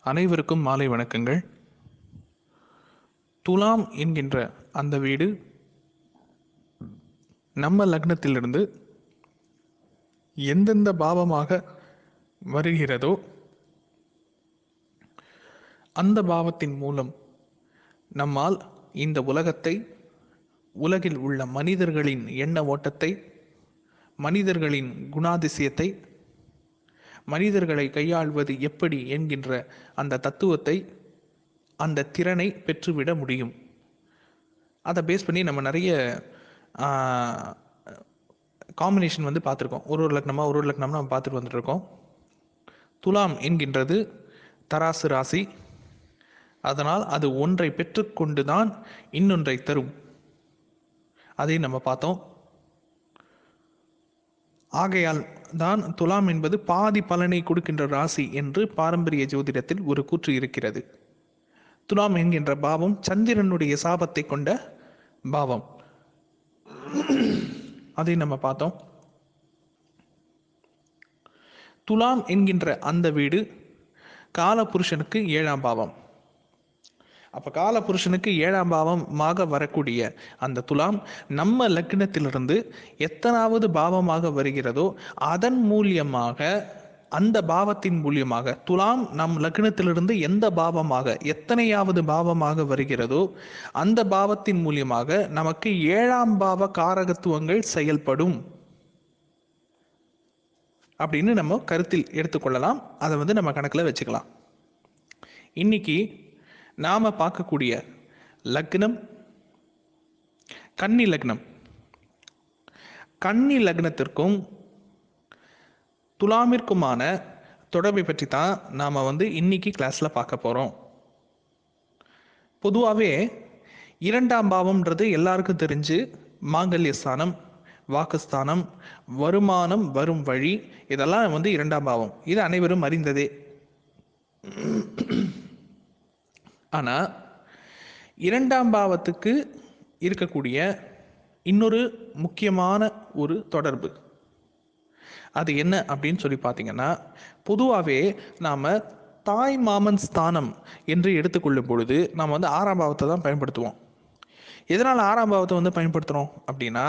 அனைவருக்கும் மாலை வணக்கங்கள். துலாம் என்கின்ற அந்த வீடு நம்ம லக்னத்திலிருந்து எந்தெந்த பாவமாக வருகிறதோ அந்த பாவத்தின் மூலம் நம்மால் இந்த உலகத்தை, உலகில் உள்ள மனிதர்களின் எண்ண ஓட்டத்தை, மனிதர்களின் குணாதிசயத்தை, மனிதர்களை கையாள்வது எப்படி என்கின்ற அந்த தத்துவத்தை, அந்த திறனை பெற்றுவிட முடியும். அதை பேஸ் பண்ணி நம்ம நிறைய காம்பினேஷன் பார்த்துருக்கோம். ஒரு லக்னம்னா நம்ம பார்த்துட்டு வந்துட்டுருக்கோம். துலாம் என்கின்றது தராசு ராசி. அதனால் அது ஒன்றை பெற்றுக்கொண்டு தான் இன்னொன்றை தரும். அதை நம்ம பார்த்தோம். ஆகையால் தான் துலாம் என்பது பாதி பலனை கொடுக்கின்ற ராசி என்று பாரம்பரிய ஜோதிடத்தில் ஒரு கூற்று இருக்கிறது. துலாம் என்கின்ற பாவம் சந்திரனுடைய சாபத்தை கொண்ட பாவம். அதை நம்ம பார்த்தோம். துலாம் என்கின்ற அந்த வீடு காலபுருஷனுக்கு 7ஆம் பாவம். அப்ப காலபுருஷனுக்கு 7ஆம் பாவமாக வரக்கூடிய அந்த துலாம் நம்ம லக்னத்திலிருந்து எத்தனாவது பாவமாக வருகிறதோ அதன் மூலியமாக, அந்த பாவத்தின் மூலியமாக, துலாம் நம் லக்னத்திலிருந்து எந்த பாவமாக, எத்தனையாவது பாவமாக வருகிறதோ அந்த பாவத்தின் மூலியமாக நமக்கு 7ஆம் பாவ காரகத்துவங்கள் செயல்படும் அப்படின்னு நம்ம கருத்தில் எடுத்துக்கொள்ளலாம். அதை நம்ம கணக்கில் வச்சுக்கலாம். இன்னைக்கு நாம பார்க்கக்கூடிய லக்னம் கன்னி லக்னம். கன்னி லக்னத்திற்கும் துலாமிற்குமான தொடர்பை பற்றி தான் நாம இன்னைக்கு கிளாஸ்ல பார்க்க போறோம். பொதுவாகவே 2ஆம் பாவம்ன்றது எல்லாருக்கும் தெரிஞ்சு மாங்கல்யஸ்தானம், வாக்குஸ்தானம், வருமானம், வரும் வழி, இதெல்லாம் 2ஆம் பாவம். இது அனைவரும் அறிந்ததே. ஆனா 2ஆம் பாவத்துக்கு இருக்கக்கூடிய இன்னொரு முக்கியமான ஒரு தொடர்பு, அது என்ன அப்படின்னு சொல்லி பார்த்தீங்கன்னா, பொதுவாகவே நாம தாய் மாமன் ஸ்தானம் என்று எடுத்துக்கொள்ளும் பொழுது நாம் 6ஆம் பாவத்தை தான் பயன்படுத்துவோம். எதனால் 6ஆம் பாவத்தை பயன்படுத்துகிறோம் அப்படின்னா,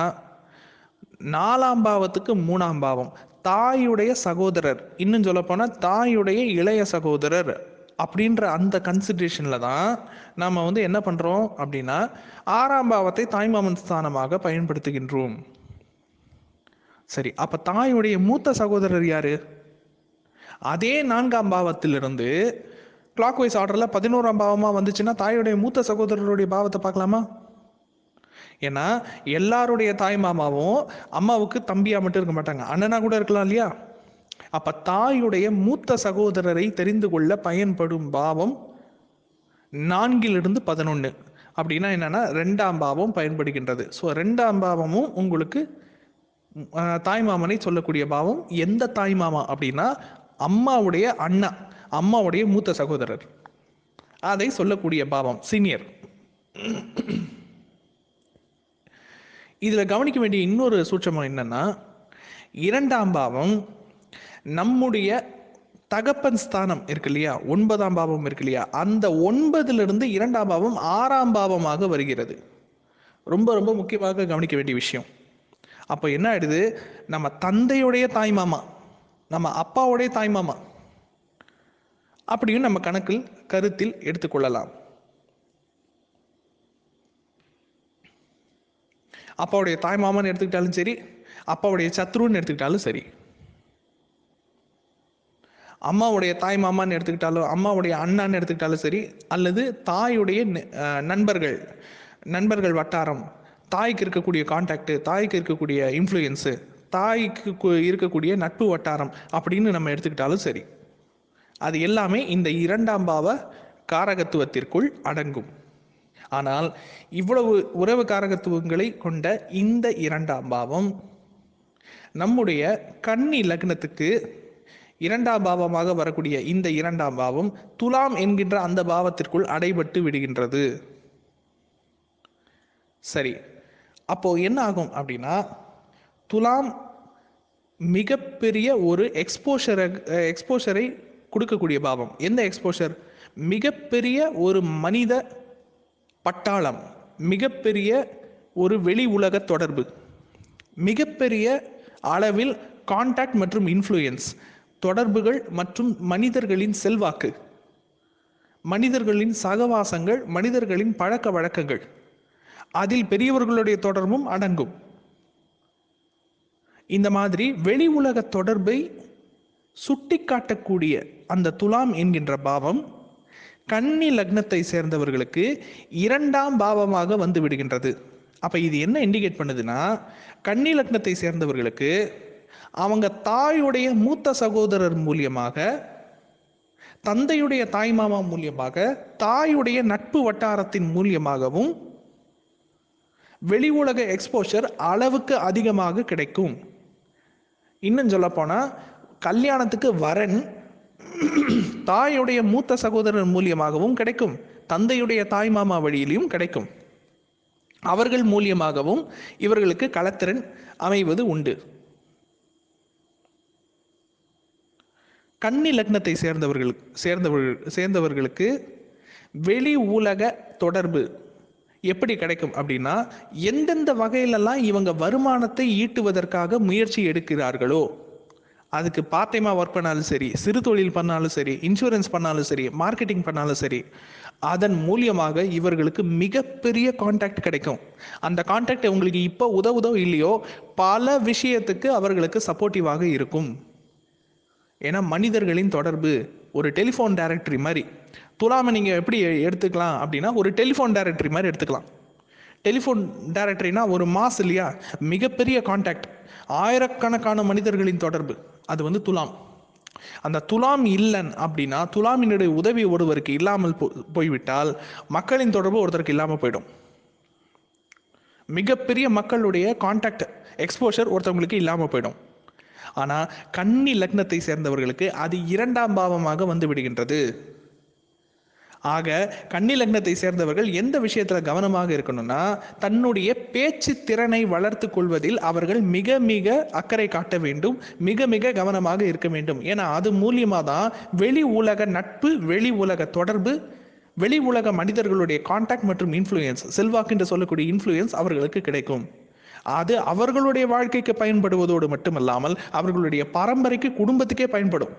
4ஆம் பாவத்துக்கு 3ஆம் பாவம் தாயுடைய சகோதரர், இன்னும் சொல்லப்போனால் தாயுடைய இளைய சகோதரர் அப்படின்ற அந்த கன்சிடரேஷனில் தான் நாம் என்ன பண்ணுறோம் அப்படின்னா 6ஆம் பாவத்தை தாய்மாமன் ஸ்தானமாக பயன்படுத்துகின்றோம். சரி, அப்போ தாயுடைய மூத்த சகோதரர் யாரு? அதே 4ஆம் பாவத்திலிருந்து கிளாக் வைஸ் ஆர்டரில் 11ஆம் பாவமாக வந்துச்சுன்னா தாயுடைய மூத்த சகோதரருடைய பாவத்தை பார்க்கலாமா? ஏன்னா எல்லாருடைய தாய் மாமாவும் அம்மாவுக்கு தம்பியா மட்டும் இருக்க மாட்டாங்க, அண்ணனா கூட இருக்கலாம் இல்லையா? அப்ப தாயுடைய மூத்த சகோதரரை தெரிந்து கொள்ள பயன்படும் பாவம் 4 to 11. அப்படின்னா என்னன்னா 2ஆம் பாவம் பயன்படுகின்றது. ஸோ 2ஆம் பாவமும் உங்களுக்கு தாய்மாமனை சொல்லக்கூடிய பாவம். எந்த தாய்மாமா அப்படின்னா அம்மாவுடைய அண்ணா, அம்மாவுடைய மூத்த சகோதரர், அதை சொல்லக்கூடிய பாவம் சீனியர். இதுல கவனிக்க வேண்டிய இன்னொரு சூட்சமம் என்னன்னா, 2ஆம் பாவம் நம்முடைய தகப்பன் ஸ்தானம் இருக்கு இல்லையா, 9ஆம் பாவம் இருக்கு இல்லையா, அந்த 9லிருந்து 2ஆம் பாவம் 6ஆம் பாவமாக வருகிறது. ரொம்ப ரொம்ப முக்கியமாக கவனிக்க வேண்டிய விஷயம். அப்போ என்ன ஆயிடுது, நம்ம தந்தையுடைய தாய்மாமா, நம்ம அப்பாவுடைய தாய்மாமா அப்படியும் நம்ம கருத்தில் எடுத்துக்கொள்ளலாம். அப்பாவுடைய தாய்மாமன் எடுத்துக்கிட்டாலும் சரி, அப்பாவுடைய சத்ருன்னு எடுத்துக்கிட்டாலும் சரி, அம்மாவுடைய தாய் மாமான்னு எடுத்துக்கிட்டாலும், அம்மாவுடைய அண்ணான்னு எடுத்துக்கிட்டாலும் சரி, அல்லது தாயுடைய நண்பர்கள் வட்டாரம், தாய்க்கு இருக்கக்கூடிய கான்டாக்டு, தாய்க்கு இருக்கக்கூடிய இன்ஃப்ளூயன்ஸு, தாய்க்கு இருக்கக்கூடிய நட்பு வட்டாரம் அப்படின்னு நம்ம எடுத்துக்கிட்டாலும் சரி, அது எல்லாமே இந்த 2ஆம் பாவ காரகத்துவத்திற்குள் அடங்கும். ஆனால் இவ்வளவு உறவு காரகத்துவங்களை கொண்ட இந்த 2ஆம் பாவம் நம்முடைய கன்னி லக்னத்துக்கு 2ஆம் பாவமாக வரக்கூடிய இந்த 2ஆம் பாவம் துலாம் என்கின்ற அந்த பாவத்திற்குள் அடைபட்டு விடுகின்றது. சரி, அப்போ என்ன ஆகும் அப்படின்னா, துலாம் மிகப்பெரிய ஒரு எக்ஸ்போஷரை கொடுக்கக்கூடிய பாவம். எந்த எக்ஸ்போஷர்? மிகப்பெரிய ஒரு மனித பட்டாளம், மிகப்பெரிய ஒரு வெளி உலக தொடர்பு, மிகப்பெரிய அளவில் கான்டாக்ட் மற்றும் இன்ஃப்ளூயன்ஸ், தொடர்புகள் மற்றும் மனிதர்களின் செல்வாக்கு, மனிதர்களின் சகவாசங்கள், மனிதர்களின் பழக்க வழக்கங்கள், அதில் பெரியவர்களுடைய தொடர்பும் அடங்கும். இந்த மாதிரி வெளி உலக தொடர்பை சுட்டி காட்டக்கூடிய அந்த துலாம் என்கின்ற பாவம் கன்னி லக்னத்தை சேர்ந்தவர்களுக்கு 2ஆம் பாவமாக வந்து விடுகின்றது. அப்ப இது என்ன இண்டிகேட் பண்ணுதுன்னா, கன்னி லக்னத்தை சேர்ந்தவர்களுக்கு அவங்க தாயுடைய மூத்த சகோதரர் மூலியமாக, தந்தையுடைய தாய் மாமா மூலியமாக, தாயுடைய நட்பு வட்டாரத்தின் மூலியமாகவும் வெளி உலக எக்ஸ்போஷர் அளவுக்கு அதிகமாக கிடைக்கும். இன்னும் சொல்ல போனா, கல்யாணத்துக்கு வரன் தாயுடைய மூத்த சகோதரர் மூலியமாகவும் கிடைக்கும், தந்தையுடைய தாய் மாமா வழியிலும் கிடைக்கும். அவர்கள் மூலியமாகவும் இவர்களுக்கு களத்திறன் அமைவது உண்டு. கன்னி லக்னத்தை சேர்ந்தவர்களுக்கு வெளி உலக தொடர்பு எப்படி கிடைக்கும் அப்படின்னா, எந்தெந்த வகையிலெல்லாம் இவங்க வருமானத்தை ஈட்டுவதற்காக முயற்சி எடுக்கிறார்களோ, அதுக்கு பார்ட் டைமாக ஒர்க் பண்ணாலும் சரி, சிறு தொழில் பண்ணாலும் சரி, இன்சூரன்ஸ் பண்ணாலும் சரி, மார்க்கெட்டிங் பண்ணாலும் சரி, அதன் மூலியமாக இவர்களுக்கு மிகப்பெரிய கான்டாக்ட் கிடைக்கும். அந்த கான்டாக்ட் உங்களுக்கு இப்போ உதவுதோ இல்லையோ, பல விஷயத்துக்கு அவர்களுக்கு சப்போர்ட்டிவாக இருக்கும். ஏன்னா மனிதர்களின் தொடர்பு ஒரு டெலிஃபோன் டைரக்டரி மாதிரி. துலாமை நீங்கள் எப்படி எடுத்துக்கலாம் அப்படின்னா, ஒரு டெலிஃபோன் டைரக்டரி மாதிரி எடுத்துக்கலாம். டெலிஃபோன் டைரக்டரினா ஒரு மாஸ் இல்லையா, மிகப்பெரிய கான்டாக்ட், ஆயிரக்கணக்கான மனிதர்களின் தொடர்பு, அது வந்து துலாம். அந்த துலாம் இல்லைன்னு அப்படின்னா, துலாமினுடைய உதவி ஒருவருக்கு இல்லாமல் போய்விட்டால் மக்களின் தொடர்பு ஒருத்தருக்கு இல்லாமல் போயிடும். மிகப்பெரிய மக்களுடைய கான்டாக்ட் எக்ஸ்போஷர் ஒருத்தவங்களுக்கு இல்லாமல் போயிடும். ஆனால் கன்னி லக்னத்தை சேர்ந்தவர்களுக்கு அது 2ஆம் பாவமாக வந்து விடுகின்றது. ஆக கன்னி லக்னத்தை சேர்ந்தவர்கள் எந்த விஷயத்தில் கவனமாக இருக்கணும்னா, தன்னுடைய பேச்சு திறனை வளர்த்து கொள்வதில் அவர்கள் மிக மிக அக்கறை காட்ட வேண்டும், மிக மிக கவனமாக இருக்க வேண்டும். ஏன்னா அது மூலியமாக தான் வெளி உலக நட்பு, வெளி உலக தொடர்பு, வெளி உலக மனிதர்களுடைய கான்டாக்ட் மற்றும் இன்ஃப்ளூயன்ஸ், செல்வாக்கு என்று சொல்லக்கூடிய இன்ஃப்ளூயன்ஸ் அவர்களுக்கு கிடைக்கும். அது அவர்களுடைய வாழ்க்கைக்கு பயன்படுவதோடு மட்டுமல்லாமல் அவர்களுடைய பரம்பரைக்கு, குடும்பத்துக்கே பயன்படும்.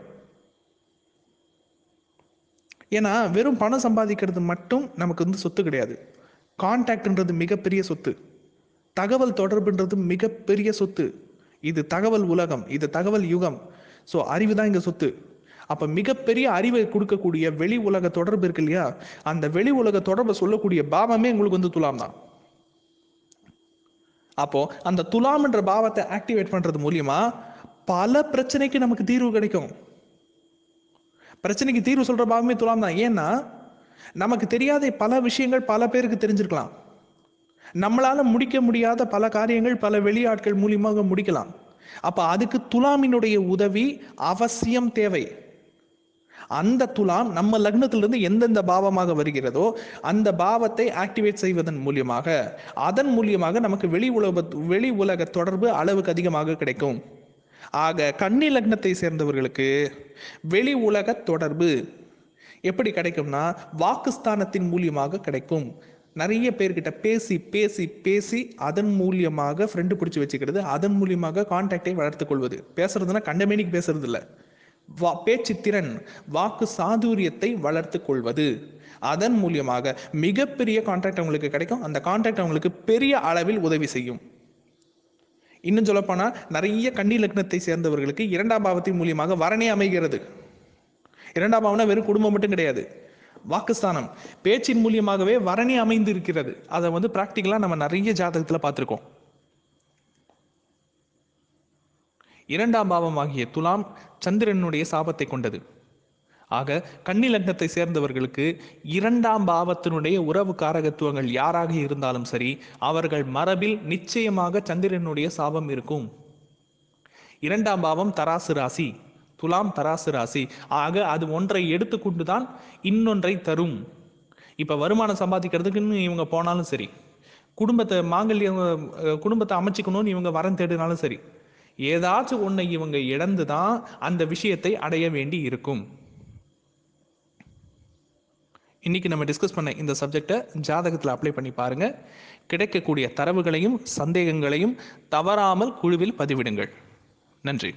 ஏன்னா வெறும் பணம் சம்பாதிக்கிறது மட்டும் நமக்கு வந்து சொத்து கிடையாது. கான்டாக்ட்ன்றது மிகப்பெரிய சொத்து, தகவல் தொடர்புன்றது மிகப்பெரிய சொத்து. இது தகவல் உலகம், இது தகவல் யுகம். ஸோ அறிவு தான் இங்கே சொத்து. அப்போ மிகப்பெரிய அறிவை கொடுக்கக்கூடிய வெளி உலக தொடர்பு இருக்கு இல்லையா, அந்த வெளி உலக தொடர்பை சொல்லக்கூடிய பாவமே உங்களுக்கு வந்து துலாம் தான். அப்போ அந்த துலாம் என்ற பாவத்தை ஆக்டிவேட் பண்றது மூலியமா பல பிரச்சனைக்கு நமக்கு தீர்வு கிடைக்கும். பிரச்சனைக்கு தீர்வு சொல்ற பாவமே துலாம் தான். ஏன்னா நமக்கு தெரியாத பல விஷயங்கள் பல பேருக்கு தெரிஞ்சிருக்கலாம். நம்மளால முடிக்க முடியாத பல காரியங்கள் பல வெளியாட்கள் மூலியமாக முடிக்கலாம். அப்ப அதுக்கு துலாமினுடைய உதவி அவசியம் தேவை. அந்த துலாம் நம்ம லக்னத்திலிருந்து எந்தெந்த பாவமாக வருகிறதோ அந்த பாவத்தை ஆக்டிவேட் செய்வதன் மூலியமாக, அதன் மூலியமாக நமக்கு வெளி உலக தொடர்பு அளவுக்கு அதிகமாக கிடைக்கும். ஆக கன்னி லக்னத்தை சேர்ந்தவர்களுக்கு வெளி உலக தொடர்பு எப்படி கிடைக்கும்னா, வாக்குஸ்தானத்தின் மூலியமாக கிடைக்கும். நிறைய பேர்கிட்ட பேசி பேசி பேசி அதன் மூலியமாக ஃப்ரெண்டு பிடிச்சி வச்சுக்கிறது, அதன் மூலியமாக கான்டாக்டை வளர்த்து கொள்வது. பேசுறதுன்னா கண்டமேனிக்கு பேசுறது இல்லை, பேச்சு திறன், வாக்கு சாதுரியத்தை வளர்த்து கொள்வது. அதன் மூலியமாக மிகப்பெரிய கான்டாக்ட் அவங்களுக்கு கிடைக்கும். அந்த கான்டாக்ட் அவங்களுக்கு பெரிய அளவில் உதவி செய்யும். இன்னும் சொல்லப்போனா நிறைய கன்னி லக்னத்தை சேர்ந்தவர்களுக்கு 2ஆம் பாவத்தின் மூலியமாக வரணே அமைகிறது. 2ஆம் பாவம்னா வெறும் குடும்பம் மட்டும் கிடையாது, வாக்குஸ்தானம், பேச்சின் மூலியமாகவே வரணி அமைந்து இருக்கிறது. அதை வந்து பிராக்டிக்கலா நம்ம நிறைய ஜாதகத்துல பார்த்திருக்கோம். 2ஆம் பாவம் ஆகிய துலாம் சந்திரனுடைய சாபத்தை கொண்டது. ஆக கன்னி லக்னத்தை சேர்ந்தவர்களுக்கு 2ஆம் பாவத்தினுடைய உறவு காரகத்துவங்கள் யாராக இருந்தாலும் சரி, அவர்கள் மரபில் நிச்சயமாக சந்திரனுடைய சாபம் இருக்கும். 2ஆம் பாவம் தராசு ராசி, துலாம் தராசு ராசி. ஆக அது ஒன்றை எடுத்துக்கொண்டுதான் இன்னொன்றை தரும். இப்ப வருமானம் சம்பாதிக்கிறதுக்குன்னு இவங்க போனாலும் சரி, குடும்பத்தை அமைச்சுக்கணும்னு இவங்க வரம் தேடினாலும் சரி, ஏதாச்சும் ஒன்றை இவங்க இழந்துதான் அந்த விஷயத்தை அடைய வேண்டி இருக்கும். இன்றைக்கி நம்ம டிஸ்கஸ் பண்ண இந்த சப்ஜெக்டை ஜாதகத்தில் அப்ளை பண்ணி பாருங்கள். கிடைக்கக்கூடிய தரவுகளையும் சந்தேகங்களையும் தவறாமல் குழுவில் பதிவிடுங்கள். நன்றி.